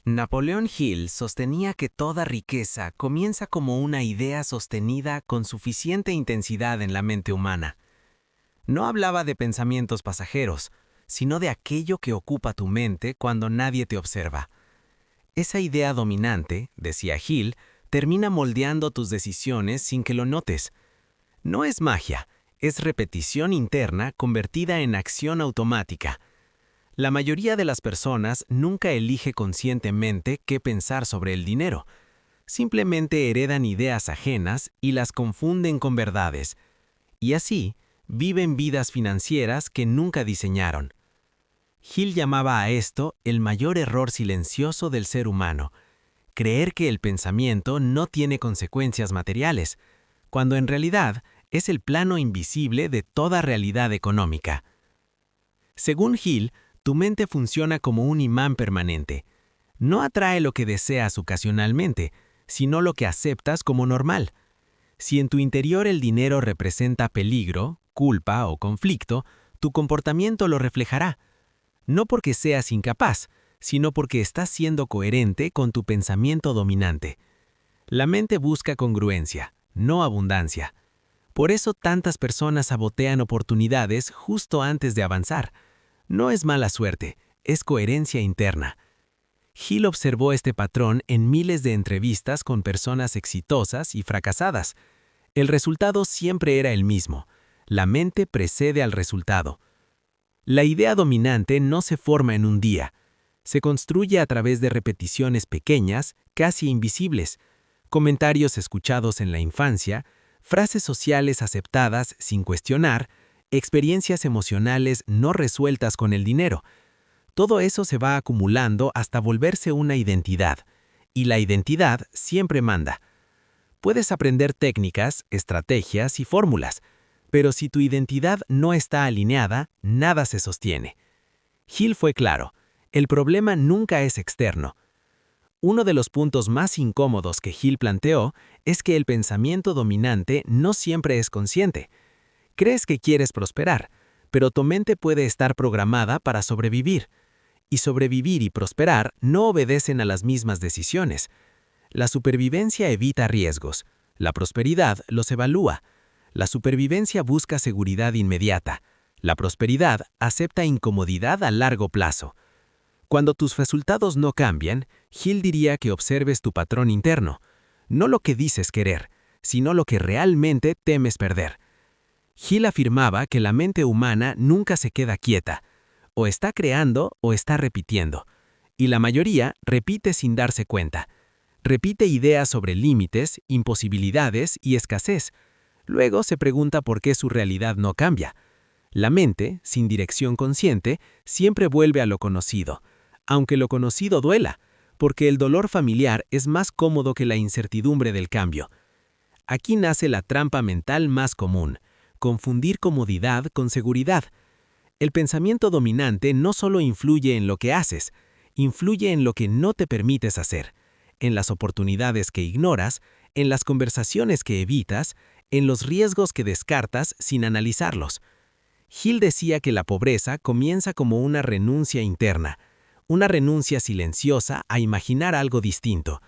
Napoleón Hill sostenía que toda riqueza comienza como una idea sostenida con suficiente intensidad en la mente humana. No hablaba de pensamientos pasajeros, sino de aquello que ocupa tu mente cuando nadie te observa. Esa idea dominante, decía Hill, termina moldeando tus decisiones sin que lo notes. No es magia, es repetición interna convertida en acción automática. La mayoría de las personas nunca elige conscientemente qué pensar sobre el dinero. Simplemente heredan ideas ajenas y las confunden con verdades. Y así, viven vidas financieras que nunca diseñaron. Hill llamaba a esto el mayor error silencioso del ser humano, creer que el pensamiento no tiene consecuencias materiales, cuando en realidad es el plano invisible de toda realidad económica. Según Hill, tu mente funciona como un imán permanente. No atrae lo que deseas ocasionalmente, sino lo que aceptas como normal. Si en tu interior el dinero representa peligro, culpa o conflicto, tu comportamiento lo reflejará. No porque seas incapaz, sino porque estás siendo coherente con tu pensamiento dominante. La mente busca congruencia, no abundancia. Por eso tantas personas sabotean oportunidades justo antes de avanzar. No es mala suerte, es coherencia interna. Hill observó este patrón en miles de entrevistas con personas exitosas y fracasadas. El resultado siempre era el mismo. La mente precede al resultado. La idea dominante no se forma en un día. Se construye a través de repeticiones pequeñas, casi invisibles, comentarios escuchados en la infancia, frases sociales aceptadas sin cuestionar, experiencias emocionales no resueltas con el dinero. Todo eso se va acumulando hasta volverse una identidad, y la identidad siempre manda. Puedes aprender técnicas, estrategias y fórmulas, pero si tu identidad no está alineada, nada se sostiene. Hill fue claro, el problema nunca es externo. Uno de los puntos más incómodos que Hill planteó es que el pensamiento dominante no siempre es consciente. Crees que quieres prosperar, pero tu mente puede estar programada para sobrevivir. Y sobrevivir y prosperar no obedecen a las mismas decisiones. La supervivencia evita riesgos, la prosperidad los evalúa. La supervivencia busca seguridad inmediata. La prosperidad acepta incomodidad a largo plazo. Cuando tus resultados no cambian, Hill diría que observes tu patrón interno, no lo que dices querer, sino lo que realmente temes perder. Hill afirmaba que la mente humana nunca se queda quieta, o está creando o está repitiendo, y la mayoría repite sin darse cuenta. Repite ideas sobre límites, imposibilidades y escasez. Luego se pregunta por qué su realidad no cambia. La mente, sin dirección consciente, siempre vuelve a lo conocido, aunque lo conocido duela, porque el dolor familiar es más cómodo que la incertidumbre del cambio. Aquí nace la trampa mental más común, confundir comodidad con seguridad. El pensamiento dominante no solo influye en lo que haces, influye en lo que no te permites hacer, en las oportunidades que ignoras, en las conversaciones que evitas, en los riesgos que descartas sin analizarlos. Hill decía que la pobreza comienza como una renuncia interna, una renuncia silenciosa a imaginar algo distinto,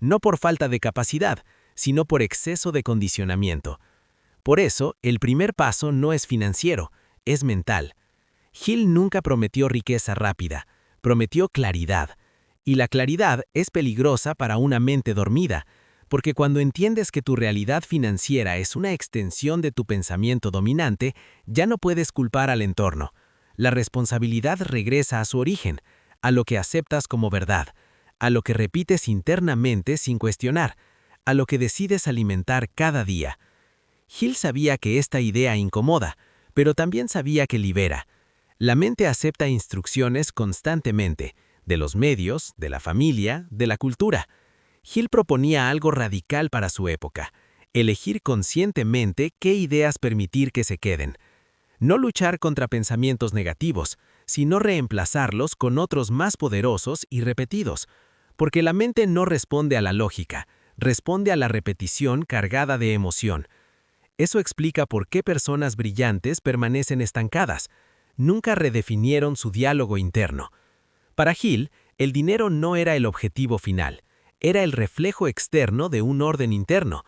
no por falta de capacidad, sino por exceso de condicionamiento. Por eso, el primer paso no es financiero, es mental. Hill nunca prometió riqueza rápida, prometió claridad. Y la claridad es peligrosa para una mente dormida, porque cuando entiendes que tu realidad financiera es una extensión de tu pensamiento dominante, ya no puedes culpar al entorno. La responsabilidad regresa a su origen, a lo que aceptas como verdad, a lo que repites internamente sin cuestionar, a lo que decides alimentar cada día. Hill sabía que esta idea incomoda, pero también sabía que libera. La mente acepta instrucciones constantemente, de los medios, de la familia, de la cultura. Hill proponía algo radical para su época, elegir conscientemente qué ideas permitir que se queden. No luchar contra pensamientos negativos, sino reemplazarlos con otros más poderosos y repetidos, porque la mente no responde a la lógica, responde a la repetición cargada de emoción. Eso explica por qué personas brillantes permanecen estancadas. Nunca redefinieron su diálogo interno. Para Hill, El dinero no era el objetivo final, era el reflejo externo de un orden interno.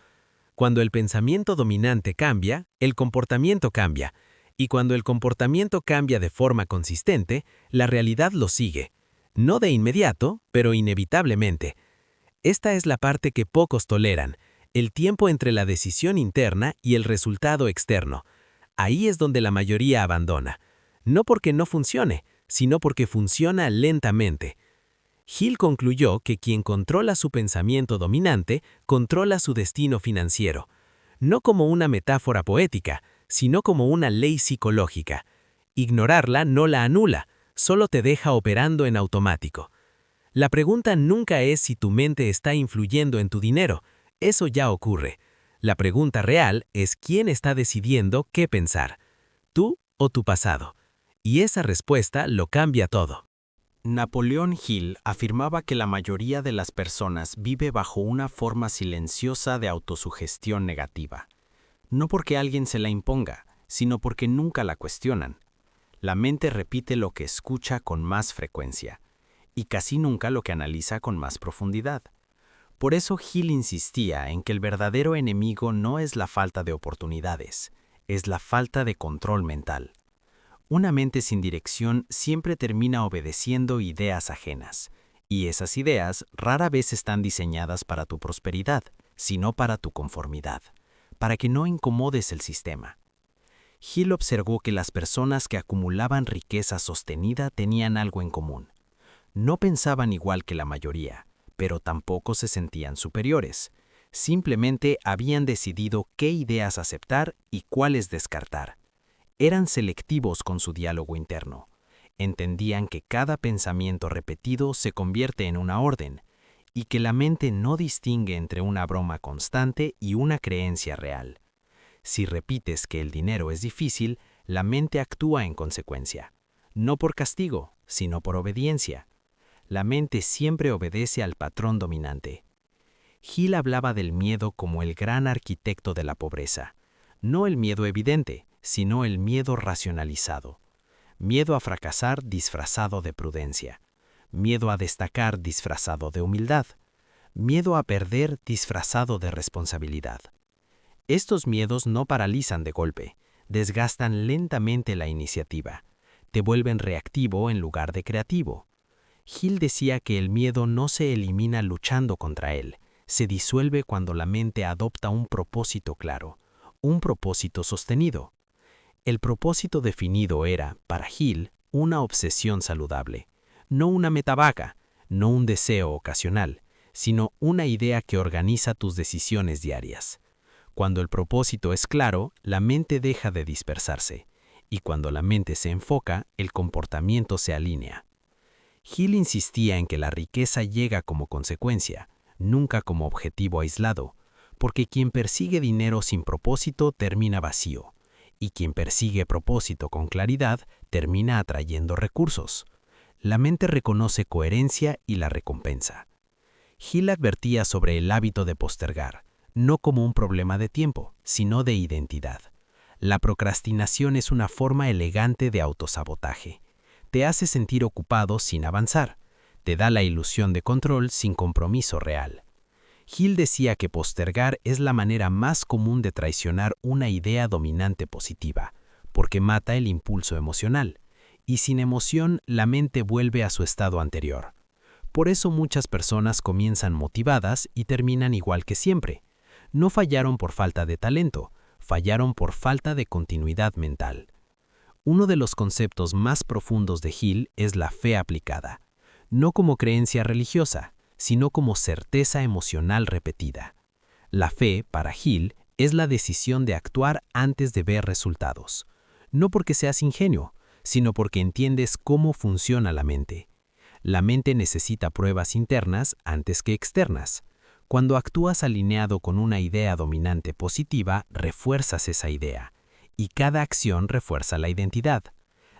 Cuando el pensamiento dominante cambia, el comportamiento cambia, y cuando el comportamiento cambia de forma consistente, la realidad lo sigue. No de inmediato, pero inevitablemente. Esta es la parte que pocos toleran, el tiempo entre la decisión interna y el resultado externo. Ahí es donde la mayoría abandona. No porque no funcione, sino porque funciona lentamente. Hill concluyó que quien controla su pensamiento dominante, controla su destino financiero. No como una metáfora poética, sino como una ley psicológica. Ignorarla no la anula, solo te deja operando en automático. La pregunta nunca es si tu mente está influyendo en tu dinero, eso ya ocurre. La pregunta real es quién está decidiendo qué pensar, tú o tu pasado. Y esa respuesta lo cambia todo. Napoleón Hill afirmaba que la mayoría de las personas vive bajo una forma silenciosa de autosugestión negativa. No porque alguien se la imponga, sino porque nunca la cuestionan. La mente repite lo que escucha con más frecuencia, y casi nunca lo que analiza con más profundidad. Por eso Hill insistía en que el verdadero enemigo no es la falta de oportunidades, es la falta de control mental. Una mente sin dirección siempre termina obedeciendo ideas ajenas, y esas ideas rara vez están diseñadas para tu prosperidad, sino para tu conformidad, para que no incomodes el sistema. Hill observó que las personas que acumulaban riqueza sostenida tenían algo en común. No pensaban igual que la mayoría, pero tampoco se sentían superiores. Simplemente habían decidido qué ideas aceptar y cuáles descartar. Eran selectivos con su diálogo interno. Entendían que cada pensamiento repetido se convierte en una orden, y que la mente no distingue entre una broma constante y una creencia real. Si repites que el dinero es difícil, la mente actúa en consecuencia. No por castigo, sino por obediencia. La mente siempre obedece al patrón dominante. Hill hablaba del miedo como el gran arquitecto de la pobreza. No el miedo evidente, sino el miedo racionalizado. Miedo a fracasar disfrazado de prudencia. Miedo a destacar disfrazado de humildad. Miedo a perder disfrazado de responsabilidad. Estos miedos no paralizan de golpe, desgastan lentamente la iniciativa, te vuelven reactivo en lugar de creativo. Hill decía que el miedo no se elimina luchando contra él, se disuelve cuando la mente adopta un propósito claro, un propósito sostenido. El propósito definido era, para Hill, una obsesión saludable, no una meta vaga, no un deseo ocasional, sino una idea que organiza tus decisiones diarias. Cuando el propósito es claro, la mente deja de dispersarse, y cuando la mente se enfoca, el comportamiento se alinea. Hill insistía en que la riqueza llega como consecuencia, nunca como objetivo aislado, porque quien persigue dinero sin propósito termina vacío, y quien persigue propósito con claridad termina atrayendo recursos. La mente reconoce coherencia y la recompensa. Hill advertía sobre el hábito de postergar, no como un problema de tiempo, sino de identidad. La procrastinación es una forma elegante de autosabotaje. Te hace sentir ocupado sin avanzar. Te da la ilusión de control sin compromiso real. Hill decía que postergar es la manera más común de traicionar una idea dominante positiva, porque mata el impulso emocional, y sin emoción la mente vuelve a su estado anterior. Por eso muchas personas comienzan motivadas y terminan igual que siempre. No fallaron por falta de talento, fallaron por falta de continuidad mental. Uno de los conceptos más profundos de Hill es la fe aplicada, no como creencia religiosa, sino como certeza emocional repetida. La fe, para Hill, es la decisión de actuar antes de ver resultados, no porque seas ingenuo, sino porque entiendes cómo funciona la mente. La mente necesita pruebas internas antes que externas. Cuando actúas alineado con una idea dominante positiva, refuerzas esa idea, y cada acción refuerza la identidad.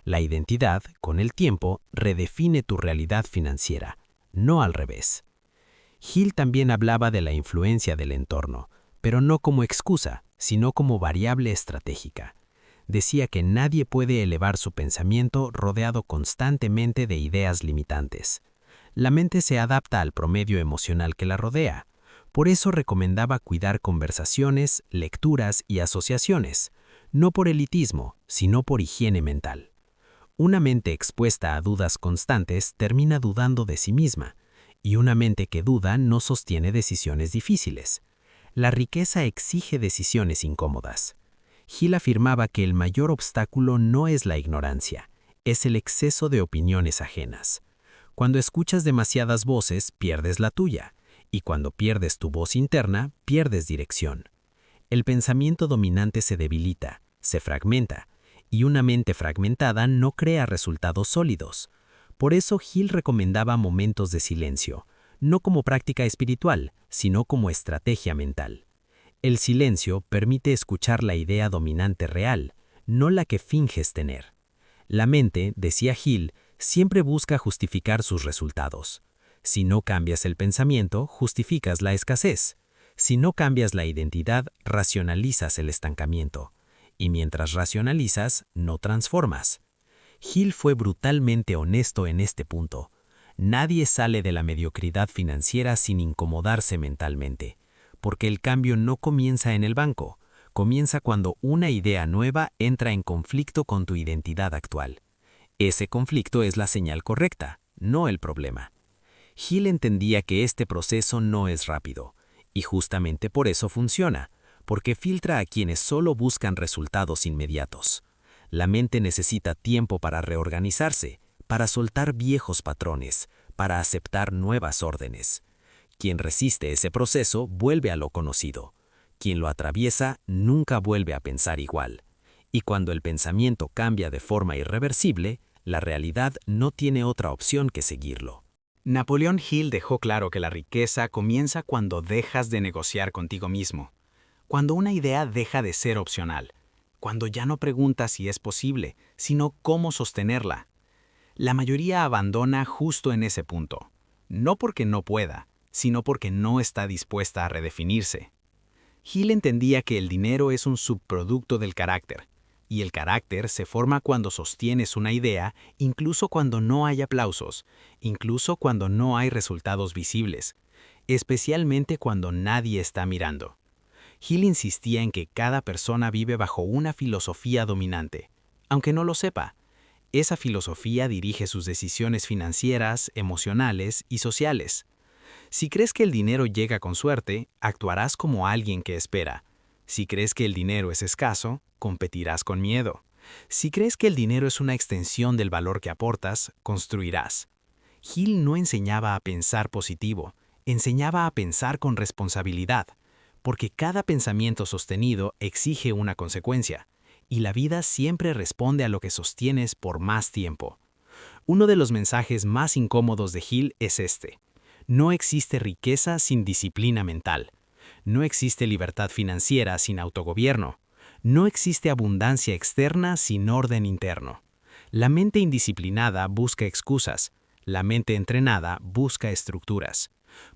La identidad, con el tiempo, redefine tu realidad financiera, no al revés. Hill también hablaba de la influencia del entorno, pero no como excusa, sino como variable estratégica. Decía que nadie puede elevar su pensamiento rodeado constantemente de ideas limitantes. La mente se adapta al promedio emocional que la rodea. Por eso recomendaba cuidar conversaciones, lecturas y asociaciones, no por elitismo, sino por higiene mental. Una mente expuesta a dudas constantes termina dudando de sí misma, y una mente que duda no sostiene decisiones difíciles. La riqueza exige decisiones incómodas. Hill afirmaba que el mayor obstáculo no es la ignorancia, es el exceso de opiniones ajenas. Cuando escuchas demasiadas voces, pierdes la tuya, y cuando pierdes tu voz interna, pierdes dirección. El pensamiento dominante se debilita, se fragmenta, y una mente fragmentada no crea resultados sólidos. Por eso Hill recomendaba momentos de silencio, no como práctica espiritual, sino como estrategia mental. El silencio permite escuchar la idea dominante real, no la que finges tener. La mente, decía Hill, siempre busca justificar sus resultados. Si no cambias el pensamiento, justificas la escasez. Si no cambias la identidad, racionalizas el estancamiento. Y mientras racionalizas, no transformas. Hill fue brutalmente honesto en este punto. Nadie sale de la mediocridad financiera sin incomodarse mentalmente, porque el cambio no comienza en el banco, comienza cuando una idea nueva entra en conflicto con tu identidad actual. Ese conflicto es la señal correcta, no el problema. Hill entendía que este proceso no es rápido, y justamente por eso funciona, porque filtra a quienes solo buscan resultados inmediatos. La mente necesita tiempo para reorganizarse, para soltar viejos patrones, para aceptar nuevas órdenes. Quien resiste ese proceso vuelve a lo conocido. Quien lo atraviesa nunca vuelve a pensar igual. Y cuando el pensamiento cambia de forma irreversible, la realidad no tiene otra opción que seguirlo. Napoleón Hill dejó claro que la riqueza comienza cuando dejas de negociar contigo mismo, cuando una idea deja de ser opcional, cuando ya no preguntas si es posible, sino cómo sostenerla. La mayoría abandona justo en ese punto, no porque no pueda, sino porque no está dispuesta a redefinirse. Hill entendía que el dinero es un subproducto del carácter, y el carácter se forma cuando sostienes una idea, incluso cuando no hay aplausos, incluso cuando no hay resultados visibles, especialmente cuando nadie está mirando. Hill insistía en que cada persona vive bajo una filosofía dominante, aunque no lo sepa. Esa filosofía dirige sus decisiones financieras, emocionales y sociales. Si crees que el dinero llega con suerte, actuarás como alguien que espera. Si crees que el dinero es escaso, competirás con miedo. Si crees que el dinero es una extensión del valor que aportas, construirás. Hill no enseñaba a pensar positivo, enseñaba a pensar con responsabilidad, porque cada pensamiento sostenido exige una consecuencia, y la vida siempre responde a lo que sostienes por más tiempo. Uno de los mensajes más incómodos de Hill es este: no existe riqueza sin disciplina mental. No existe libertad financiera sin autogobierno. No existe abundancia externa sin orden interno. La mente indisciplinada busca excusas. La mente entrenada busca estructuras.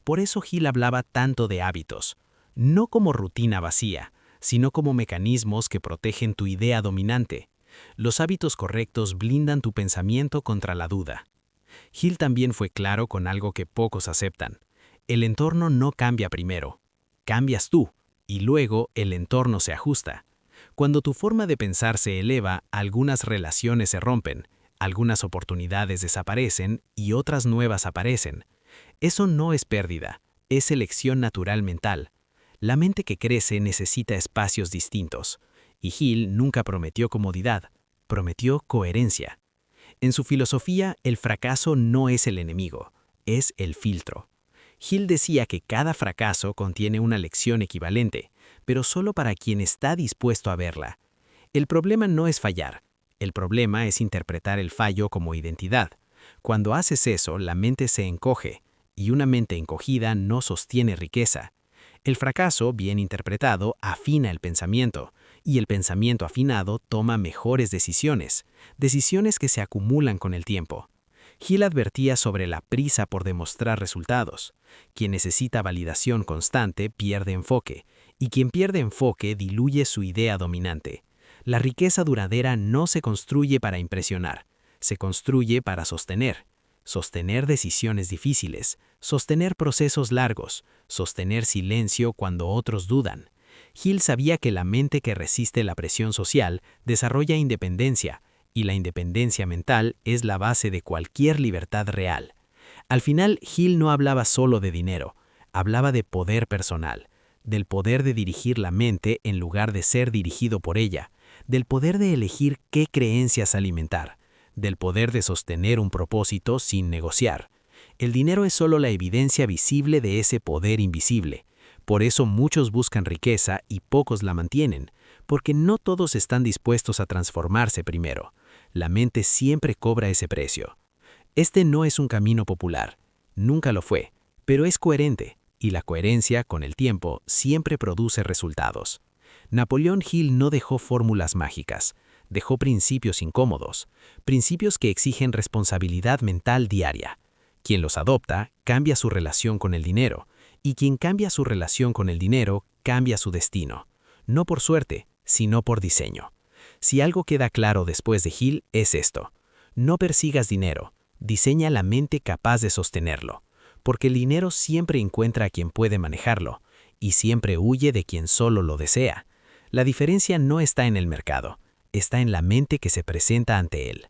Por eso Hill hablaba tanto de hábitos, no como rutina vacía, sino como mecanismos que protegen tu idea dominante. Los hábitos correctos blindan tu pensamiento contra la duda. Hill también fue claro con algo que pocos aceptan. El entorno no cambia primero. Cambias tú, y luego el entorno se ajusta. Cuando tu forma de pensar se eleva, algunas relaciones se rompen, algunas oportunidades desaparecen y otras nuevas aparecen. Eso no es pérdida, es selección natural mental. La mente que crece necesita espacios distintos, y Hill nunca prometió comodidad, prometió coherencia. En su filosofía, el fracaso no es el enemigo, es el filtro. Hill decía que cada fracaso contiene una lección equivalente, pero solo para quien está dispuesto a verla. El problema no es fallar, el problema es interpretar el fallo como identidad. Cuando haces eso, la mente se encoge, y una mente encogida no sostiene riqueza. El fracaso, bien interpretado, afina el pensamiento, y el pensamiento afinado toma mejores decisiones, decisiones que se acumulan con el tiempo. Hill advertía sobre la prisa por demostrar resultados. Quien necesita validación constante pierde enfoque, y quien pierde enfoque diluye su idea dominante. La riqueza duradera no se construye para impresionar, se construye para sostener. sostener decisiones difíciles, sostener procesos largos, sostener silencio cuando otros dudan. Hill sabía que la mente que resiste la presión social desarrolla independencia, y la independencia mental es la base de cualquier libertad real. Al final, Hill no hablaba solo de dinero, hablaba de poder personal, del poder de dirigir la mente en lugar de ser dirigido por ella, del poder de elegir qué creencias alimentar, del poder de sostener un propósito sin negociar. El dinero es solo la evidencia visible de ese poder invisible. Por eso muchos buscan riqueza y pocos la mantienen, porque no todos están dispuestos a transformarse primero. La mente siempre cobra ese precio. Este no es un camino popular, nunca lo fue, pero es coherente, y la coherencia, con el tiempo, siempre produce resultados. Napoleón Hill no dejó fórmulas mágicas, dejó principios incómodos, principios que exigen responsabilidad mental diaria. Quien los adopta, cambia su relación con el dinero, y quien cambia su relación con el dinero, cambia su destino. No por suerte, sino por diseño. Si algo queda claro después de Hill, es esto. No persigas dinero, diseña la mente capaz de sostenerlo, porque el dinero siempre encuentra a quien puede manejarlo, y siempre huye de quien solo lo desea. La diferencia no está en el mercado, está en la mente que se presenta ante él.